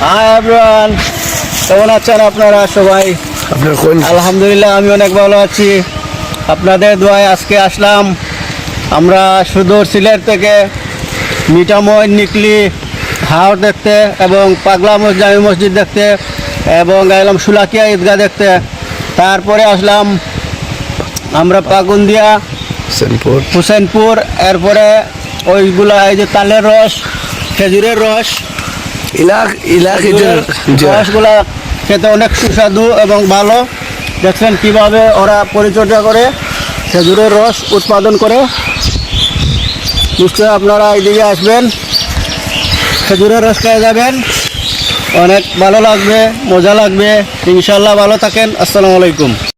Hi everyone, কেমন আছেন আপনারা সবাই? আলহামদুলিল্লাহ, আমি অনেক ভালো আছি। আপনাদের দোয়ায় আজকে আসলাম আমরা সুদূর সিলেট থেকে মিঠামই নিকলি হাওর দেখতে এবং পাগলা জামি মসজিদ দেখতে এবং গেলাম সুলাকিয়া ঈদগাহ দেখতে। তারপরে আসলাম আমরা পাগুন্দিয়া হুসেনপুর, এরপরে ওইগুলা এই যে তালের রস, খেজুরের রস, রসগুলা খেতে অনেক সুস্বাদু এবং ভালো। দেখছেন কিভাবে ওরা পরিচর্যা করে খেজুরের রস উৎপাদন করে। নিশ্চয়ই আপনারা এইদিকে আসবেন, খেজুরের রস খেয়ে যাবেন, অনেক ভালো লাগবে, মজা লাগবে ইনশাল্লাহ। ভালো থাকেন, আসসালামু আলাইকুম।